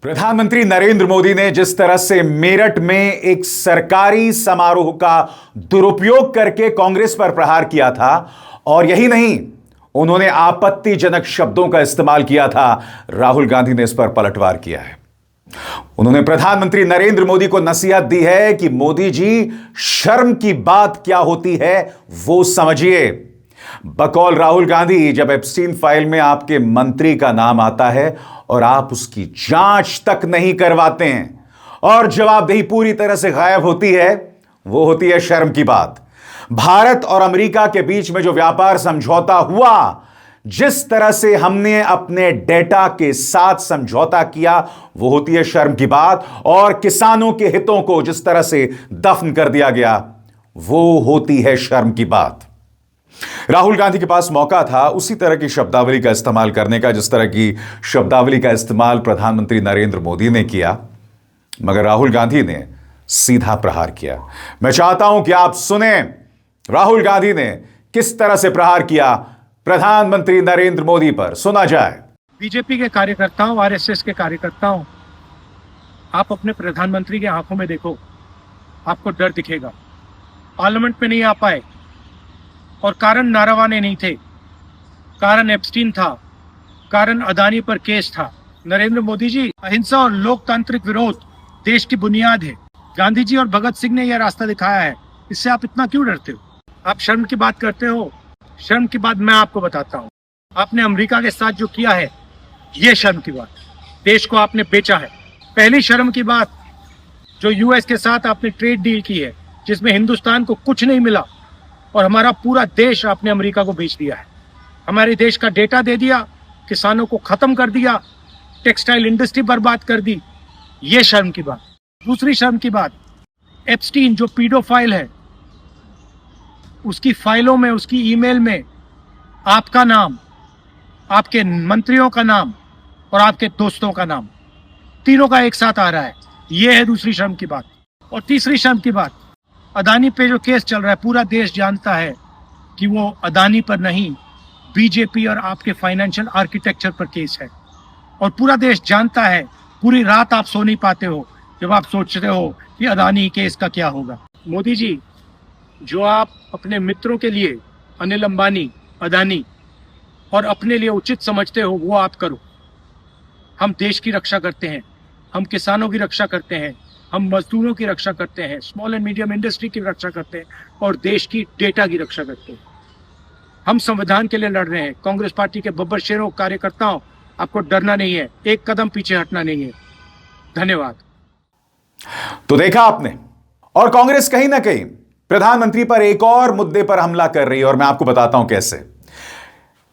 प्रधानमंत्री नरेंद्र मोदी ने जिस तरह से मेरठ में एक सरकारी समारोह का दुरुपयोग करके कांग्रेस पर प्रहार किया था, और यही नहीं, उन्होंने आपत्तिजनक शब्दों का इस्तेमाल किया था, राहुल गांधी ने इस पर पलटवार किया है। उन्होंने प्रधानमंत्री नरेंद्र मोदी को नसीहत दी है कि मोदी जी, शर्म की बात क्या होती है वो समझिए। बकौल राहुल गांधी, जब एप्स्टीन फाइल में आपके मंत्री का नाम आता है और आप उसकी जांच तक नहीं करवाते हैं और जवाबदेही पूरी तरह से गायब होती है, वो होती है शर्म की बात। भारत और अमेरिका के बीच में जो व्यापार समझौता हुआ, जिस तरह से हमने अपने डेटा के साथ समझौता किया, वो होती है शर्म की बात। और किसानों के हितों को जिस तरह से दफन कर दिया गया, वो होती है शर्म की बात। राहुल गांधी के पास मौका था उसी तरह की शब्दावली का इस्तेमाल करने का, जिस तरह की शब्दावली का इस्तेमाल प्रधानमंत्री नरेंद्र मोदी ने किया, मगर राहुल गांधी ने सीधा प्रहार किया। मैं चाहता हूं कि आप सुने राहुल गांधी ने किस तरह से प्रहार किया प्रधानमंत्री नरेंद्र मोदी पर। सुना जाए। बीजेपी के कार्यकर्ताओं, आरएसएस के कार्यकर्ताओं, आप अपने प्रधानमंत्री की आंखों में देखो, आपको डर दिखेगा। पार्लियामेंट में नहीं आ पाए और कारण नारावाने नहीं थे, कारण एप्स्टीन था, कारण अदानी पर केस था। नरेंद्र मोदी जी, अहिंसा और लोकतांत्रिक विरोध देश की बुनियाद है। गांधी जी और भगत सिंह ने यह रास्ता दिखाया है, इससे आप इतना क्यों डरते हो? आप शर्म की बात करते हो। शर्म की बात मैं आपको बताता हूँ। आपने अमेरिका के साथ जो किया है, ये शर्म की बात। देश को आपने बेचा है। पहली शर्म की बात, जो यूएस के साथ आपने ट्रेड डील की है, जिसमें हिंदुस्तान को कुछ नहीं मिला और हमारा पूरा देश आपने अमेरिका को बेच दिया है। हमारे देश का डेटा दे दिया, किसानों को खत्म कर दिया, टेक्सटाइल इंडस्ट्री बर्बाद कर दी। ये शर्म की बात। दूसरी शर्म की बात, एप्स्टीन जो पीडोफाइल है, उसकी फाइलों में, उसकी ईमेल में आपका नाम, आपके मंत्रियों का नाम और आपके दोस्तों का नाम, तीनों का एक साथ आ रहा है। यह है दूसरी शर्म की बात। और तीसरी शर्म की बात, अदानी पे जो केस चल रहा है, पूरा देश जानता है कि वो अदानी पर नहीं, बीजेपी और आपके फाइनेंशियल आर्किटेक्चर पर केस है। और पूरा देश जानता है, पूरी रात आप सो नहीं पाते हो जब आप सोचते हो कि अदानी केस का क्या होगा। मोदी जी, जो आप अपने मित्रों के लिए, अनिल अंबानी, अदानी, और अपने लिए उचित समझते हो, वो आप करो। हम देश की रक्षा करते हैं, हम किसानों की रक्षा करते हैं, हम मजदूरों की रक्षा करते हैं, स्मॉल एंड मीडियम इंडस्ट्री की रक्षा करते हैं और देश की डेटा की रक्षा करते हैं। हम संविधान के लिए लड़ रहे हैं। कांग्रेस पार्टी के बब्बर शेरों, कार्यकर्ताओं, आपको डरना नहीं है, एक कदम पीछे हटना नहीं है। धन्यवाद। तो देखा आपने, और कांग्रेस कहीं ना कहीं प्रधानमंत्री पर एक और मुद्दे पर हमला कर रही है, और मैं आपको बताता हूं कैसे।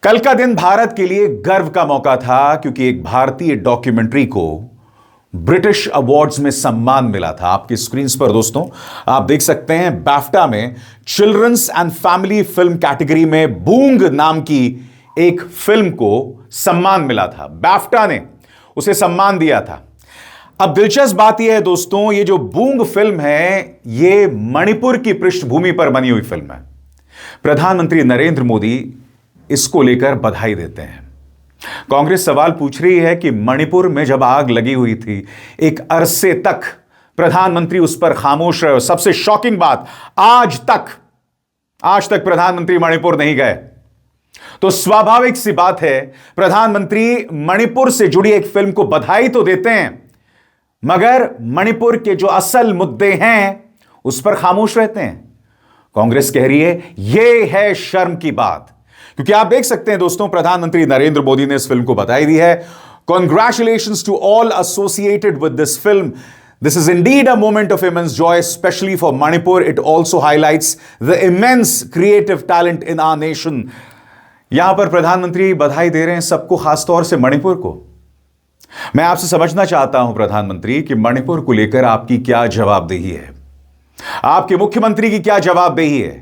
कल का दिन भारत के लिए गर्व का मौका था, क्योंकि एक भारतीय डॉक्यूमेंट्री को ब्रिटिश अवार्ड्स में सम्मान मिला था। आपकी स्क्रीन पर दोस्तों आप देख सकते हैं, बैफ्टा में children's and family film category में बूंग नाम की एक फिल्म को सम्मान मिला था। बैफ्टा ने उसे सम्मान दिया था। अब दिलचस्प बात यह है दोस्तों, ये जो बूंग फिल्म है, ये मणिपुर की पृष्ठभूमि पर बनी हुई फिल्म है। प्रधानमंत्री नरेंद्र मोदी इसको लेकर बधाई देते हैं। कांग्रेस सवाल पूछ रही है कि मणिपुर में जब आग लगी हुई थी, एक अरसे तक प्रधानमंत्री उस पर खामोश रहे। सबसे शॉकिंग बात, आज तक प्रधानमंत्री मणिपुर नहीं गए। तो स्वाभाविक सी बात है, प्रधानमंत्री मणिपुर से जुड़ी एक फिल्म को बधाई तो देते हैं, मगर मणिपुर के जो असल मुद्दे हैं उस पर खामोश रहते हैं। कांग्रेस कह रही है यह है शर्म की बात। क्योंकि आप देख सकते हैं दोस्तों, प्रधानमंत्री नरेंद्र मोदी ने इस फिल्म को बधाई दी है। Congratulations to all associated with this film. This is indeed a moment of immense joy, especially for Manipur. It also highlights the immense creative talent in our nation. यहां पर प्रधानमंत्री बधाई दे रहे हैं सबको, खासतौर से मणिपुर को। मैं आपसे समझना चाहता हूं प्रधानमंत्री कि मणिपुर को लेकर आपकी क्या जवाबदेही है, आपके मुख्यमंत्री की क्या जवाबदेही है।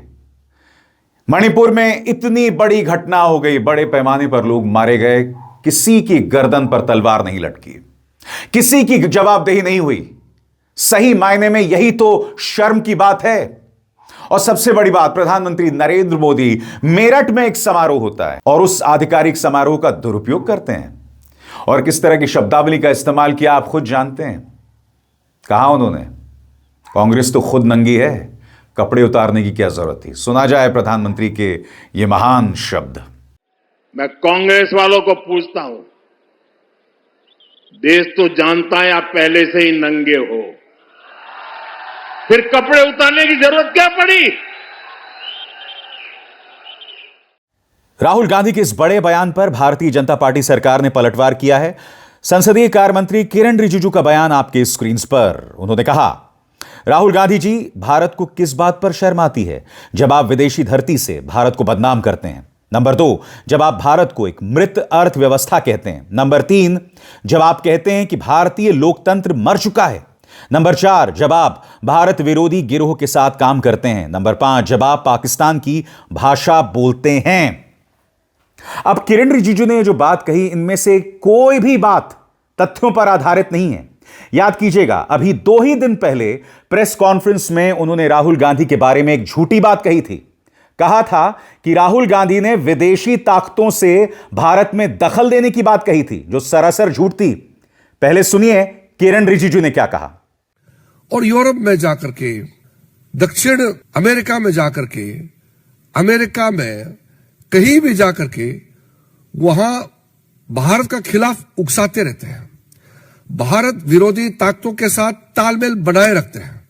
मणिपुर में इतनी बड़ी घटना हो गई, बड़े पैमाने पर लोग मारे गए, किसी की गर्दन पर तलवार नहीं लटकी, किसी की जवाबदेही नहीं हुई। सही मायने में यही तो शर्म की बात है। और सबसे बड़ी बात, प्रधानमंत्री नरेंद्र मोदी, मेरठ में एक समारोह होता है और उस आधिकारिक समारोह का दुरुपयोग करते हैं और किस तरह की शब्दावली का इस्तेमाल किया आप खुद जानते हैं। कहा उन्होंने, कांग्रेस तो खुद नंगी है, कपड़े उतारने की क्या जरूरत थी। सुना जाए प्रधानमंत्री के ये महान शब्द। मैं कांग्रेस वालों को पूछता हूं, देश तो जानता है आप पहले से ही नंगे हो, फिर कपड़े उतारने की जरूरत क्या पड़ी। राहुल गांधी के इस बड़े बयान पर भारतीय जनता पार्टी सरकार ने पलटवार किया है। संसदीय कार्य मंत्री किरण रिजिजू का बयान आपके स्क्रीन पर। उन्होंने कहा, राहुल गांधी जी, भारत को किस बात पर शर्म आती है जब आप विदेशी धरती से भारत को बदनाम करते हैं। नंबर 2, जब आप भारत को एक मृत अर्थव्यवस्था कहते हैं। नंबर 3, जब आप कहते हैं कि भारतीय लोकतंत्र मर चुका है। नंबर 4, जब आप भारत विरोधी गिरोह के साथ काम करते हैं। नंबर 5, जब आप पाकिस्तान की भाषा बोलते हैं। अब किरण रिजिजू ने जो बात कही, इनमें से कोई भी बात तथ्यों पर आधारित नहीं है। याद कीजिएगा, अभी 2 ही दिन पहले प्रेस कॉन्फ्रेंस में उन्होंने राहुल गांधी के बारे में एक झूठी बात कही थी। कहा था कि राहुल गांधी ने विदेशी ताकतों से भारत में दखल देने की बात कही थी, जो सरासर झूठ थी। पहले सुनिए किरण रिजिजू ने क्या कहा। और यूरोप में जाकर के, दक्षिण अमेरिका में जाकर के, अमेरिका में कहीं भी जाकर के वहां भारत का खिलाफ उकसाते रहते हैं, भारत विरोधी ताकतों के साथ तालमेल बनाए रखते हैं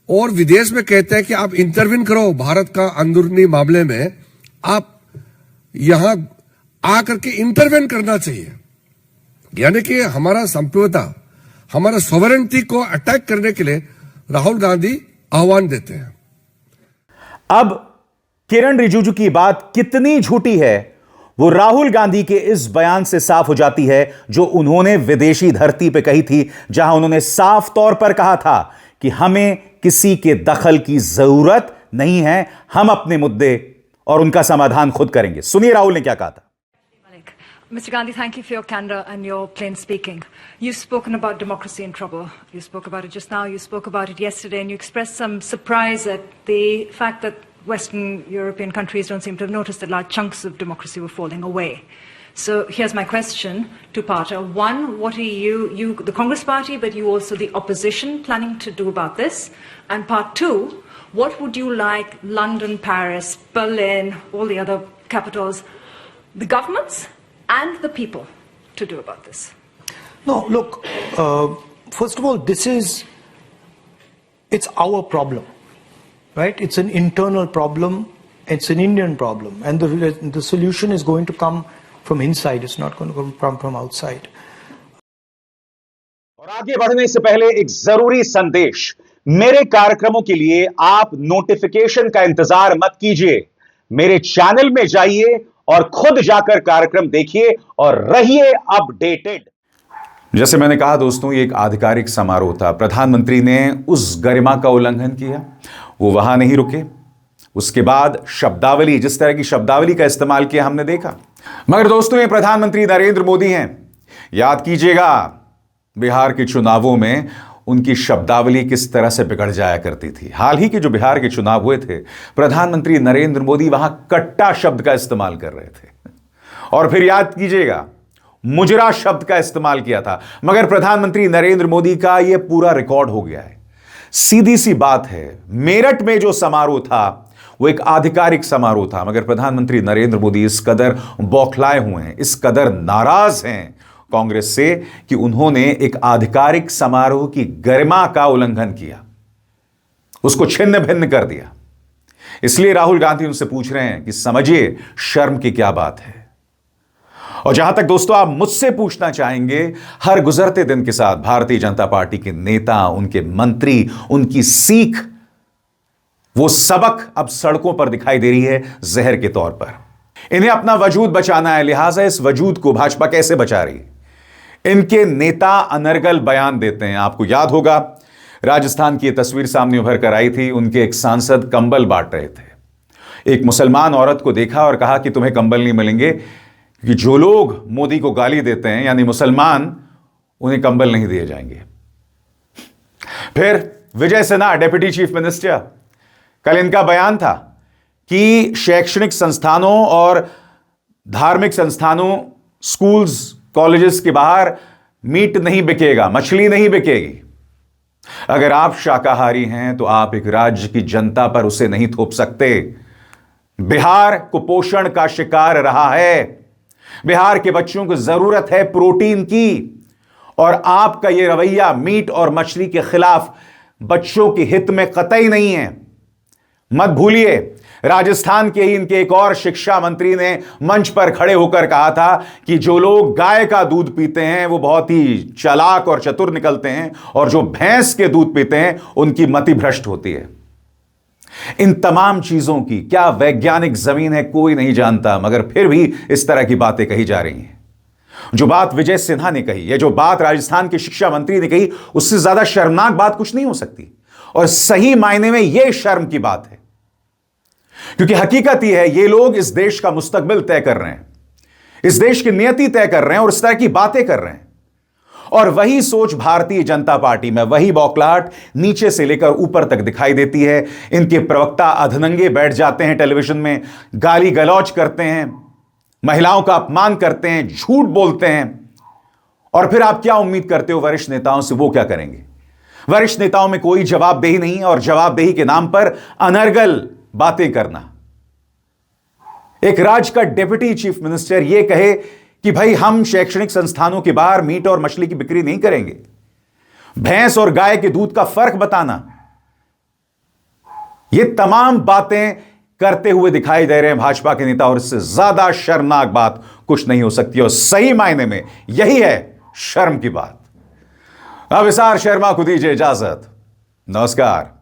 और विदेश में कहते हैं कि आप इंटरवीन करो भारत का अंदरूनी मामले में, आप यहां आकर के इंटरवेन करना चाहिए। यानी कि हमारा संप्रभुता, हमारा सॉवरेनिटी को अटैक करने के लिए राहुल गांधी आह्वान देते हैं। अब किरण रिजिजू की बात कितनी झूठी है वो राहुल गांधी के इस बयान से साफ हो जाती है, जो उन्होंने विदेशी धरती पर कही थी, जहां उन्होंने साफ तौर पर कहा था कि हमें किसी के दखल की जरूरत नहीं है, हम अपने मुद्दे और उनका समाधान खुद करेंगे। सुनिए राहुल ने क्या कहा था। Mr. Gandhi, thank you for your candor and your plain speaking. You've spoken about democracy in trouble. You spoke about it just now, you spoke about it yesterday, and you expressed some surprise at the fact that Western European countries don't seem to have noticed that large chunks of democracy were falling away. So here's my question, two-parter. One, what are you, the Congress Party, but you also the opposition, planning to do about this? And part 2, what would you like London, Paris, Berlin, all the other capitals, the governments and the people to do about this? No, look, first of all, it's our problem, right? It's an internal problem, it's an Indian problem, and the solution is going to come from inside, it's not going to come from outside. और आगे बढ़ने से पहले एक जरूरी संदेश, मेरे कार्यक्रमों के लिए आप नोटिफिकेशन का इंतजार मत कीजिए, मेरे चैनल में जाइए और खुद जाकर कार्यक्रम देखिए और रहिए अपडेटेड। जैसे मैंने कहा दोस्तों, ये एक आधिकारिक समारोह था। प्रधानमंत्री ने उस गरिमा का उल्लंघन किया, वो वहां नहीं रुके। उसके बाद शब्दावली, जिस तरह की शब्दावली का इस्तेमाल किया हमने देखा। मगर दोस्तों, ये प्रधानमंत्री नरेंद्र मोदी हैं। याद कीजिएगा, बिहार के चुनावों में उनकी शब्दावली किस तरह से बिगड़ जाया करती थी। हाल ही के जो बिहार के चुनाव हुए थे, प्रधानमंत्री नरेंद्र मोदी वहां कट्टा शब्द का इस्तेमाल कर रहे थे, और फिर याद कीजिएगा मुजरा शब्द का इस्तेमाल किया था। मगर प्रधानमंत्री नरेंद्र मोदी का यह पूरा रिकॉर्ड हो गया है। सीधी सी बात है, मेरठ में जो समारोह था वो एक आधिकारिक समारोह था, मगर प्रधानमंत्री नरेंद्र मोदी इस कदर बौखलाए हुए हैं, इस कदर नाराज हैं कांग्रेस से कि उन्होंने एक आधिकारिक समारोह की गरिमा का उल्लंघन किया, उसको छिन्न भिन्न कर दिया। इसलिए राहुल गांधी उनसे पूछ रहे हैं कि समझिए शर्म की क्या बात है। और जहां तक दोस्तों आप मुझसे पूछना चाहेंगे, हर गुजरते दिन के साथ भारतीय जनता पार्टी के नेता, उनके मंत्री, उनकी सीख, वो सबक अब सड़कों पर दिखाई दे रही है जहर के तौर पर। इन्हें अपना वजूद बचाना है, लिहाजा इस वजूद को भाजपा कैसे बचा रही? इनके नेता अनर्गल बयान देते हैं। आपको याद होगा, राजस्थान की यह तस्वीर सामने उभर कर आई थी। उनके एक सांसद कंबल बांट रहे थे। एक मुसलमान औरत को देखा और कहा कि तुम्हें कंबल नहीं मिलेंगे क्योंकि जो लोग मोदी को गाली देते हैं, यानी मुसलमान, उन्हें कंबल नहीं दिए जाएंगे। फिर Vijay Sinha, deputy chief minister, कल इनका बयान था कि शैक्षणिक संस्थानों और धार्मिक संस्थानों, स्कूल्स कॉलेजेस के बाहर मीट नहीं बिकेगा, मछली नहीं बिकेगी। अगर आप शाकाहारी हैं तो आप एक राज्य की जनता पर उसे नहीं थोप सकते। बिहार कुपोषण का शिकार रहा है। बिहार के बच्चों को जरूरत है प्रोटीन की, और आपका यह रवैया मीट और मछली के खिलाफ बच्चों के हित में कतई नहीं है। मत भूलिए, राजस्थान के ही इनके एक और शिक्षा मंत्री ने मंच पर खड़े होकर कहा था कि जो लोग गाय का दूध पीते हैं वो बहुत ही चालाक और चतुर निकलते हैं, और जो भैंस के दूध पीते हैं उनकी मति भ्रष्ट होती है। इन तमाम चीजों की क्या वैज्ञानिक जमीन है कोई नहीं जानता, मगर फिर भी इस तरह की बातें कही जा रही हैं। जो बात विजय सिन्हा ने कही, ये जो बात राजस्थान के शिक्षा मंत्री ने कही, उससे ज्यादा शर्मनाक बात कुछ नहीं हो सकती। और सही मायने में यह शर्म की बात है, क्योंकि हकीकत यह है ये लोग इस देश का मुस्तकबिल तय कर रहे हैं, इस देश की नियति तय कर रहे हैं और इस तरह की बातें कर रहे हैं। और वही सोच भारतीय जनता पार्टी में, वही बौखलाहट नीचे से लेकर ऊपर तक दिखाई देती है। इनके प्रवक्ता अधनंगे बैठ जाते हैं टेलीविजन में, गाली गलौज करते हैं, महिलाओं का अपमान करते हैं, झूठ बोलते हैं। और फिर आप क्या उम्मीद करते हो वरिष्ठ नेताओं से? वो क्या करेंगे? वरिष्ठ नेताओं में कोई जवाबदेही नहीं, और जवाबदेही के नाम पर अनर्गल बातें करना। एक राज्य का डिप्टी चीफ मिनिस्टर यह कहे कि भाई हम शैक्षणिक संस्थानों के बाहर मीट और मछली की बिक्री नहीं करेंगे, भैंस और गाय के दूध का फर्क बताना, यह तमाम बातें करते हुए दिखाई दे रहे हैं भाजपा के नेता। और इससे ज्यादा शर्मनाक बात कुछ नहीं हो सकती, और सही मायने में यही है शर्म की बात। अब एस आर शर्मा को दीजिए इजाजत। नमस्कार।